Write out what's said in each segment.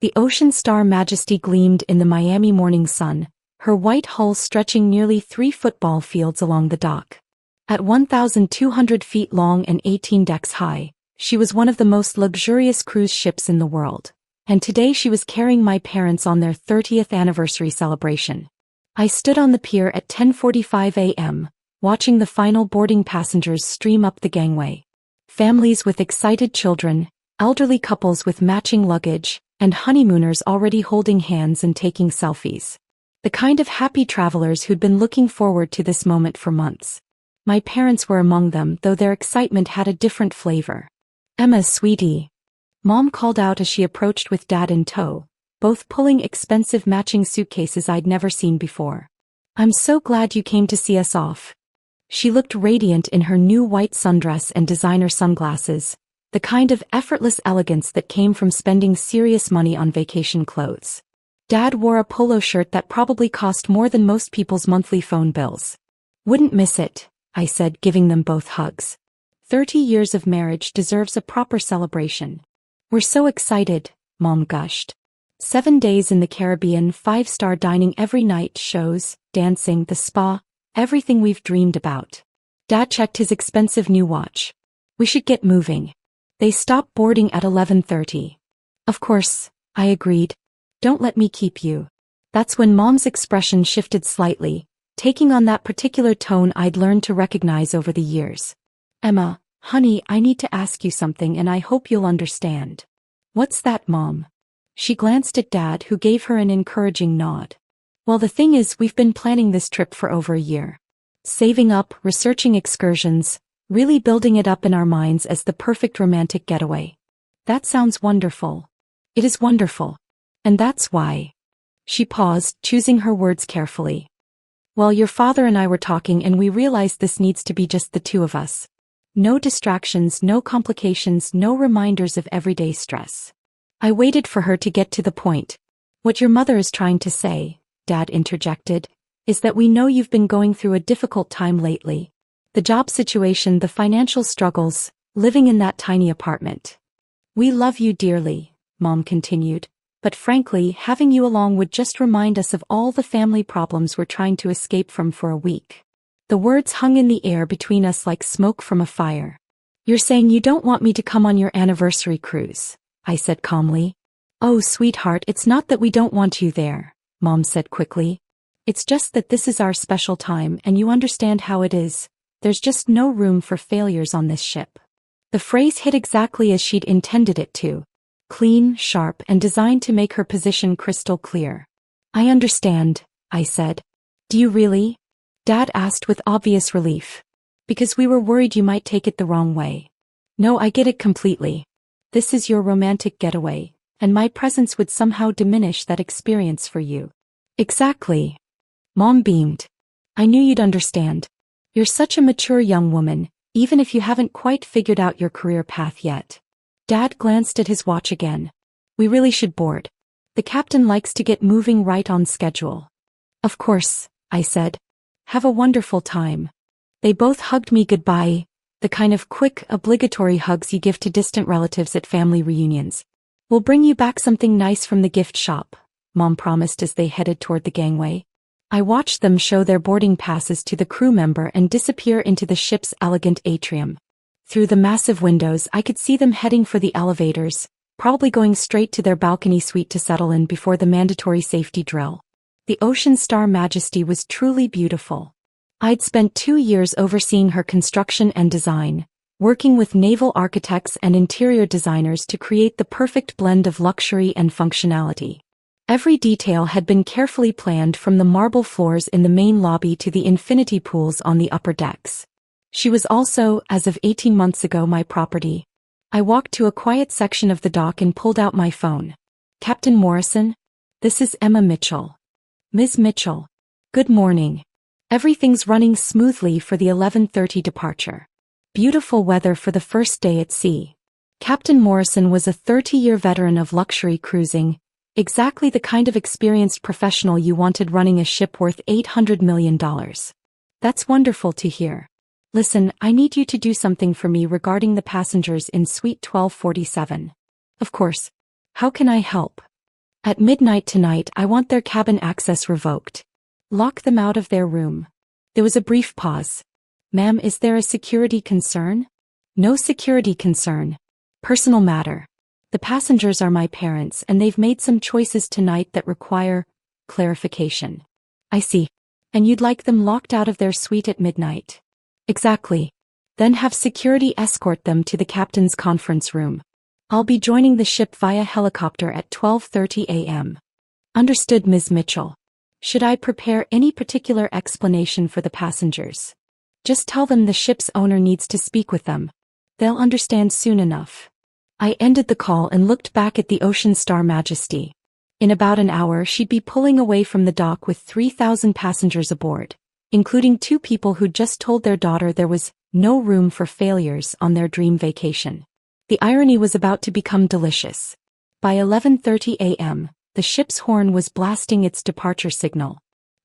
The Ocean Star Majesty gleamed in the Miami morning sun, her white hull stretching nearly 3 football fields along the dock. At 1,200 feet long and 18 decks high, she was one of the most luxurious cruise ships in the world. And today she was carrying my parents on their 30th anniversary celebration. I stood on the pier at 10:45 a.m., watching the final boarding passengers stream up the gangway. Families with excited children, elderly couples with matching luggage, and honeymooners already holding hands and taking selfies. The kind of happy travelers who'd been looking forward to this moment for months. My parents were among them, though their excitement had a different flavor. "Emma, sweetie," Mom called out as she approached with Dad in tow, both pulling expensive matching suitcases I'd never seen before. "I'm so glad you came to see us off." She looked radiant in her new white sundress and designer sunglasses, the kind of effortless elegance that came from spending serious money on vacation clothes. Dad wore a polo shirt that probably cost more than most people's monthly phone bills. "Wouldn't miss it," I said, giving them both hugs. 30 years of marriage deserves a proper celebration. "We're so excited," Mom gushed. 7 days in the Caribbean, 5-star dining every night, shows, dancing, the spa, everything we've dreamed about. Dad checked his expensive new watch. "We should get moving." They stopped boarding at 11:30. "Of course," I agreed. "Don't let me keep you." That's when Mom's expression shifted slightly, taking on that particular tone I'd learned to recognize over the years. "Emma, honey, I need to ask you something and I hope you'll understand." "What's that, Mom?" She glanced at Dad, who gave her an encouraging nod. "Well, the thing is, we've been planning this trip for over a year. Saving up, researching excursions, really building it up in our minds as the perfect romantic getaway." "That sounds wonderful." "It is wonderful. And that's why." She paused, choosing her words carefully. "Well, your father and I were talking and we realized this needs to be just the two of us. No distractions, no complications, no reminders of everyday stress." I waited for her to get to the point. "What your mother is trying to say," Dad interjected, "is that we know you've been going through a difficult time lately. The job situation, the financial struggles, living in that tiny apartment. We love you dearly," Mom continued, "but frankly, having you along would just remind us of all the family problems we're trying to escape from for a week." The words hung in the air between us like smoke from a fire. "You're saying you don't want me to come on your anniversary cruise," I said calmly. "Oh, sweetheart, it's not that we don't want you there," Mom said quickly. "It's just that this is our special time and you understand how it is. There's just no room for failures on this ship." The phrase hit exactly as she'd intended it to. Clean, sharp, and designed to make her position crystal clear. "I understand," I said. "Do you really?" Dad asked with obvious relief. "Because we were worried you might take it the wrong way." "No, I get it completely. This is your romantic getaway, and my presence would somehow diminish that experience for you." "Exactly." Mom beamed. "I knew you'd understand. You're such a mature young woman, even if you haven't quite figured out your career path yet." Dad glanced at his watch again. "We really should board. The captain likes to get moving right on schedule." "Of course," I said. "Have a wonderful time." They both hugged me goodbye, the kind of quick, obligatory hugs you give to distant relatives at family reunions. "We'll bring you back something nice from the gift shop," Mom promised as they headed toward the gangway. I watched them show their boarding passes to the crew member and disappear into the ship's elegant atrium. Through the massive windows, I could see them heading for the elevators, probably going straight to their balcony suite to settle in before the mandatory safety drill. The Ocean Star Majesty was truly beautiful. I'd spent 2 years overseeing her construction and design, working with naval architects and interior designers to create the perfect blend of luxury and functionality. Every detail had been carefully planned, from the marble floors in the main lobby to the infinity pools on the upper decks. She was also, as of 18 months ago, my property. I walked to a quiet section of the dock and pulled out my phone. "Captain Morrison? This is Emma Mitchell." "Ms. Mitchell. Good morning. Everything's running smoothly for the 11:30 departure. Beautiful weather for the first day at sea." Captain Morrison was a 30-year veteran of luxury cruising, exactly the kind of experienced professional you wanted running a ship worth $800 million. "That's wonderful to hear. Listen, I need you to do something for me regarding the passengers in Suite 1247. "Of course. How can I help?" At midnight tonight I want their cabin access revoked. Lock them out of their room. There was a brief pause. Ma'am, is there a security concern? No security concern. Personal matter. The passengers are my parents and they've made some choices tonight that require clarification. I see. And you'd like them locked out of their suite at midnight? Exactly. Then have security escort them to the captain's conference room. I'll be joining the ship via helicopter at 12:30 a.m. Understood, Ms. Mitchell. Should I prepare any particular explanation for the passengers? Just tell them the ship's owner needs to speak with them. They'll understand soon enough. I ended the call and looked back at the Ocean Star Majesty. In about an hour she'd be pulling away from the dock with 3,000 passengers aboard, including 2 people who'd just told their daughter there was no room for failures on their dream vacation. The irony was about to become delicious. By 11:30 a.m., the ship's horn was blasting its departure signal.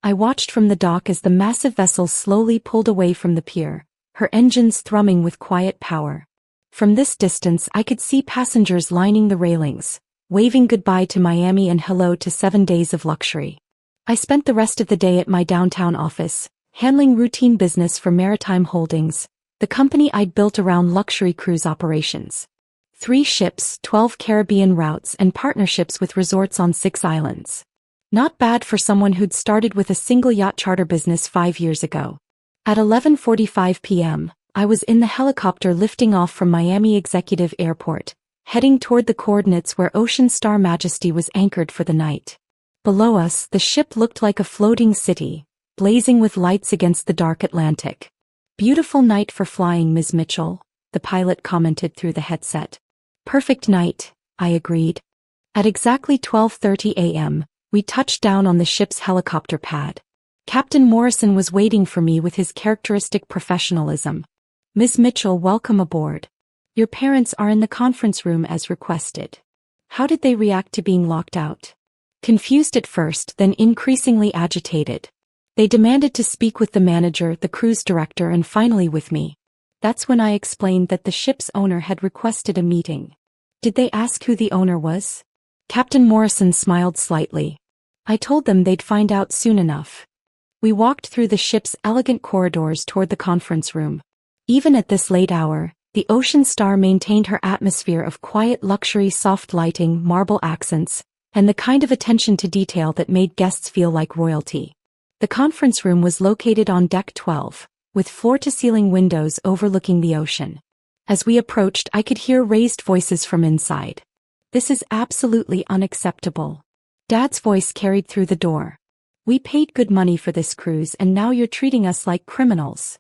I watched from the dock as the massive vessel slowly pulled away from the pier, her engines thrumming with quiet power. From this distance I could see passengers lining the railings, waving goodbye to Miami and hello to 7 days of luxury. I spent the rest of the day at my downtown office, handling routine business for Maritime Holdings, the company I'd built around luxury cruise operations. 3 ships, 12 Caribbean routes and partnerships with resorts on 6 islands. Not bad for someone who'd started with a single yacht charter business 5 years ago. At 11:45 p.m., I was in the helicopter lifting off from Miami Executive Airport, heading toward the coordinates where Ocean Star Majesty was anchored for the night. Below us, the ship looked like a floating city, blazing with lights against the dark Atlantic. Beautiful night for flying, Ms. Mitchell, the pilot commented through the headset. Perfect night, I agreed. At exactly 12:30 a.m., we touched down on the ship's helicopter pad. Captain Morrison was waiting for me with his characteristic professionalism. Ms. Mitchell, welcome aboard. Your parents are in the conference room as requested. How did they react to being locked out? Confused at first, then increasingly agitated. They demanded to speak with the manager, the cruise director, and finally with me. That's when I explained that the ship's owner had requested a meeting. Did they ask who the owner was? Captain Morrison smiled slightly. I told them they'd find out soon enough. We walked through the ship's elegant corridors toward the conference room. Even at this late hour, the Ocean Star maintained her atmosphere of quiet luxury, soft lighting, marble accents, and the kind of attention to detail that made guests feel like royalty. The conference room was located on Deck 12, with floor-to-ceiling windows overlooking the ocean. As we approached, I could hear raised voices from inside. This is absolutely unacceptable. Dad's voice carried through the door. We paid good money for this cruise and now you're treating us like criminals.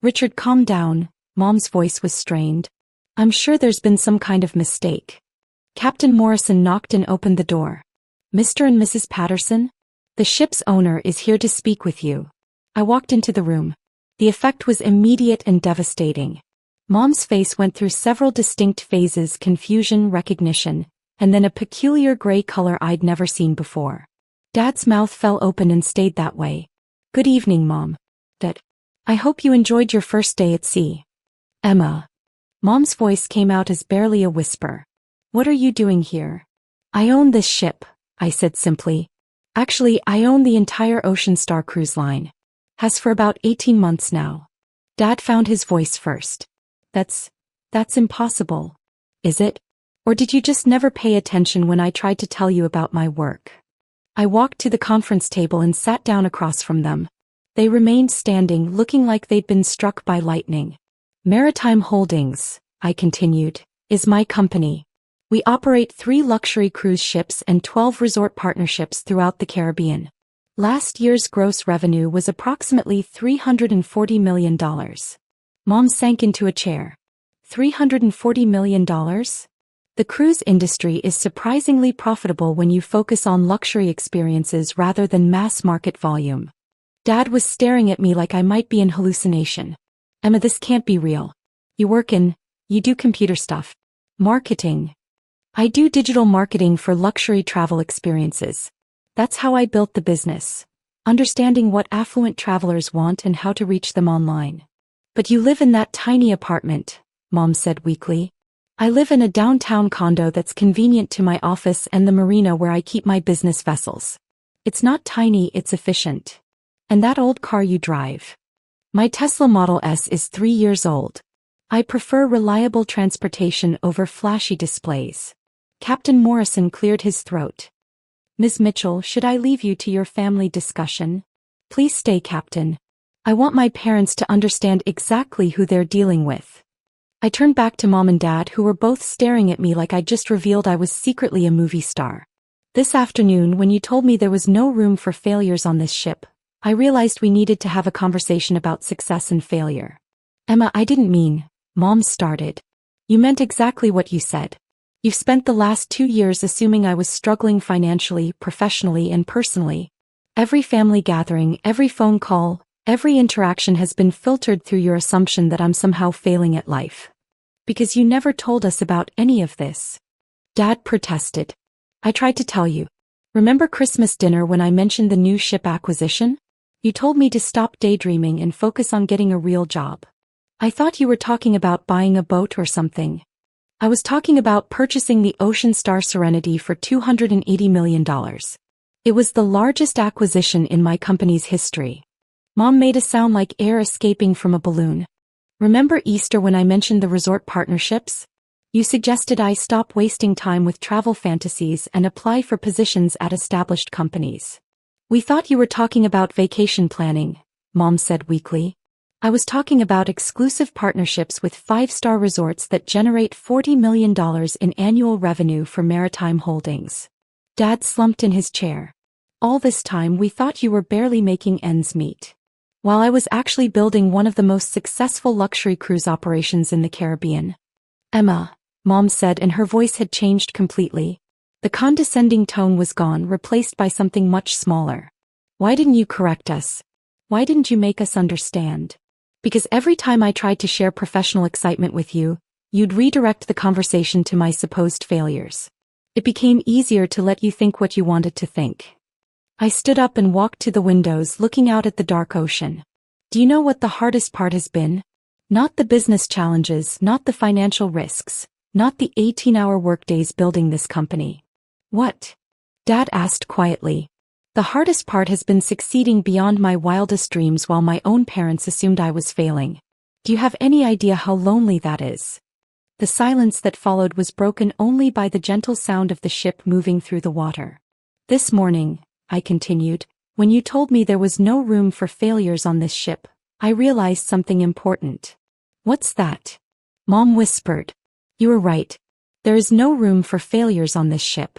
Richard, calm down. Mom's voice was strained. I'm sure there's been some kind of mistake. Captain Morrison knocked and opened the door. Mr. and Mrs. Patterson? The ship's owner is here to speak with you. I walked into the room. The effect was immediate and devastating. Mom's face went through several distinct phases: confusion, recognition, and then a peculiar gray color I'd never seen before. Dad's mouth fell open and stayed that way. Good evening, Mom. Dad. I hope you enjoyed your first day at sea. Emma. Mom's voice came out as barely a whisper. What are you doing here? I own this ship, I said simply. Actually, I own the entire Ocean Star cruise line. Has for about 18 months now. Dad found his voice first. That's impossible. Is it? Or did you just never pay attention when I tried to tell you about my work? I walked to the conference table and sat down across from them. They remained standing, looking like they'd been struck by lightning. Maritime Holdings, I continued, is my company. We operate 3 luxury cruise ships and 12 resort partnerships throughout the Caribbean. Last year's gross revenue was approximately $340 million. Mom sank into a chair. $340 million? The cruise industry is surprisingly profitable when you focus on luxury experiences rather than mass market volume. Dad was staring at me like I might be in hallucination. Emma, this can't be real. You do computer stuff. Marketing. I do digital marketing for luxury travel experiences. That's how I built the business. Understanding what affluent travelers want and how to reach them online. But you live in that tiny apartment, Mom said weakly. I live in a downtown condo that's convenient to my office and the marina where I keep my business vessels. It's not tiny, it's efficient. And that old car you drive? My Tesla Model S is 3 years old. I prefer reliable transportation over flashy displays. Captain Morrison cleared his throat. Ms. Mitchell, should I leave you to your family discussion? Please stay, Captain. I want my parents to understand exactly who they're dealing with. I turned back to Mom and Dad, who were both staring at me like I just revealed I was secretly a movie star. This afternoon, when you told me there was no room for failures on this ship, I realized we needed to have a conversation about success and failure. Emma, I didn't mean, Mom started. You meant exactly what you said. You've spent the last 2 years assuming I was struggling financially, professionally, and personally. Every family gathering, every phone call, every interaction has been filtered through your assumption that I'm somehow failing at life. Because you never told us about any of this. Dad protested. I tried to tell you. Remember Christmas dinner when I mentioned the new ship acquisition? You told me to stop daydreaming and focus on getting a real job. I thought you were talking about buying a boat or something. I was talking about purchasing the Ocean Star Serenity for $280 million. It was the largest acquisition in my company's history. Mom made a sound like air escaping from a balloon. Remember Easter when I mentioned the resort partnerships? You suggested I stop wasting time with travel fantasies and apply for positions at established companies. We thought you were talking about vacation planning, Mom said weakly. I was talking about exclusive partnerships with 5-star resorts that generate $40 million in annual revenue for Maritime Holdings. Dad slumped in his chair. All this time we thought you were barely making ends meet. While I was actually building one of the most successful luxury cruise operations in the Caribbean. Emma, Mom said, and her voice had changed completely. The condescending tone was gone, replaced by something much smaller. Why didn't you correct us? Why didn't you make us understand? Because every time I tried to share professional excitement with you, you'd redirect the conversation to my supposed failures. It became easier to let you think what you wanted to think. I stood up and walked to the windows, looking out at the dark ocean. Do you know what the hardest part has been? Not the business challenges, not the financial risks, not the 18-hour workdays building this company. What? Dad asked quietly. The hardest part has been succeeding beyond my wildest dreams while my own parents assumed I was failing. Do you have any idea how lonely that is? The silence that followed was broken only by the gentle sound of the ship moving through the water. This morning, I continued, when you told me there was no room for failures on this ship, I realized something important. What's that? Mom whispered. You were right. There is no room for failures on this ship.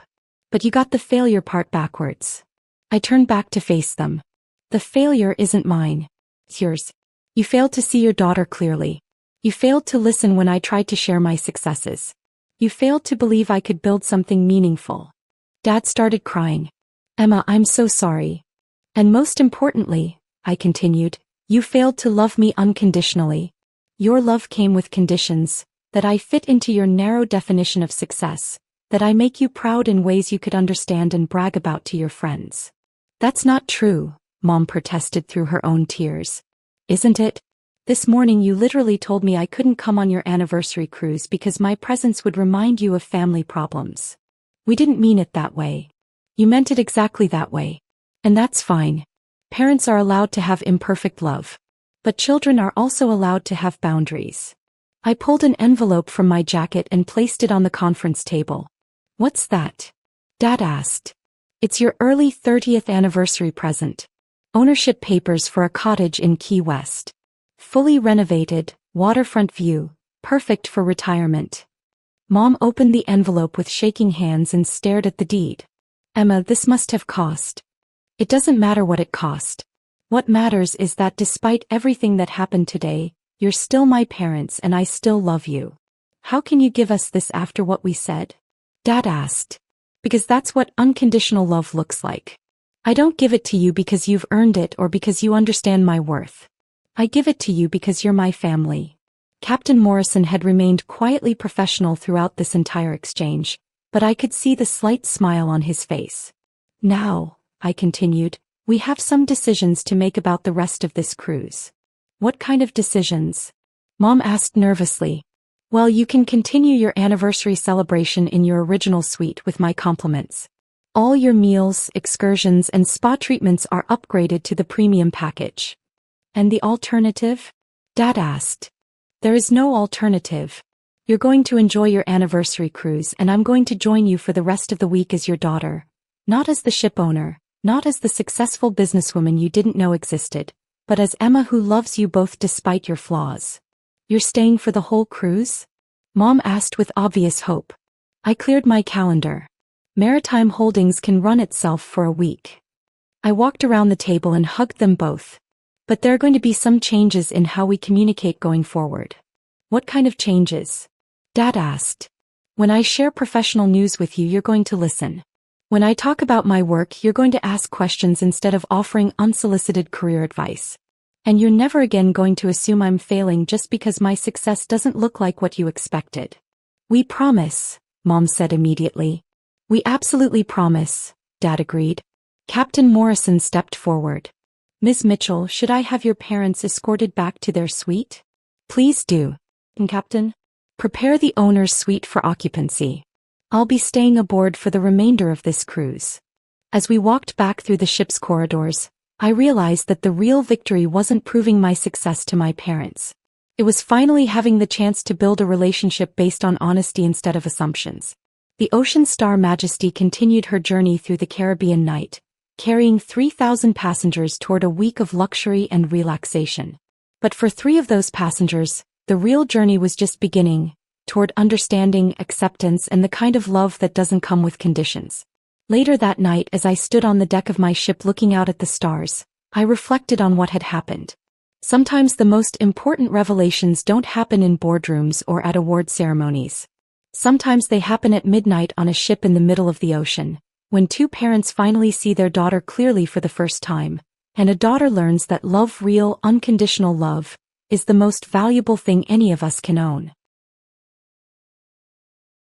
But you got the failure part backwards. I turned back to face them. The failure isn't mine. It's yours. You failed to see your daughter clearly. You failed to listen when I tried to share my successes. You failed to believe I could build something meaningful. Dad started crying. Emma, I'm so sorry. And most importantly, I continued, you failed to love me unconditionally. Your love came with conditions, that I fit into your narrow definition of success, that I make you proud in ways you could understand and brag about to your friends. That's not true, Mom protested through her own tears. Isn't it? This morning you literally told me I couldn't come on your anniversary cruise because my presence would remind you of family problems. We didn't mean it that way. You meant it exactly that way. And that's fine. Parents are allowed to have imperfect love. But children are also allowed to have boundaries. I pulled an envelope from my jacket and placed it on the conference table. What's that? Dad asked. It's your early 30th anniversary present. Ownership papers for a cottage in Key West. Fully renovated, waterfront view, perfect for retirement. Mom opened the envelope with shaking hands and stared at the deed. Emma, this must have cost. It doesn't matter what it cost. What matters is that despite everything that happened today, you're still my parents and I still love you. How can you give us this after what we said? Dad asked. Because that's what unconditional love looks like. I don't give it to you because you've earned it or because you understand my worth. I give it to you because you're my family. Captain Morrison had remained quietly professional throughout this entire exchange, but I could see the slight smile on his face. Now, I continued, we have some decisions to make about the rest of this cruise. What kind of decisions? Mom asked nervously. Well, you can continue your anniversary celebration in your original suite with my compliments. All your meals, excursions, and spa treatments are upgraded to the premium package. And the alternative? Dad asked. There is no alternative. You're going to enjoy your anniversary cruise, and I'm going to join you for the rest of the week as your daughter. Not as the ship owner, not as the successful businesswoman you didn't know existed, but as Emma who loves you both despite your flaws. You're staying for the whole cruise? Mom asked with obvious hope. I cleared my calendar. Maritime Holdings can run itself for a week. I walked around the table and hugged them both. But there are going to be some changes in how we communicate going forward. What kind of changes? Dad asked. When I share professional news with you, you're going to listen. When I talk about my work, you're going to ask questions instead of offering unsolicited career advice. And you're never again going to assume I'm failing just because my success doesn't look like what you expected. We promise, Mom said immediately. We absolutely promise, Dad agreed. Captain Morrison stepped forward. Ms. Mitchell, should I have your parents escorted back to their suite? Please do. Captain, prepare the owner's suite for occupancy. I'll be staying aboard for the remainder of this cruise. As we walked back through the ship's corridors, I realized that the real victory wasn't proving my success to my parents. It was finally having the chance to build a relationship based on honesty instead of assumptions. The Ocean Star Majesty continued her journey through the Caribbean night, carrying 3,000 passengers toward a week of luxury and relaxation. But for 3 of those passengers, the real journey was just beginning, toward understanding, acceptance, and the kind of love that doesn't come with conditions. Later that night, as I stood on the deck of my ship looking out at the stars, I reflected on what had happened. Sometimes the most important revelations don't happen in boardrooms or at award ceremonies. Sometimes they happen at midnight on a ship in the middle of the ocean, when 2 parents finally see their daughter clearly for the first time, and a daughter learns that love, real, unconditional love, is the most valuable thing any of us can own.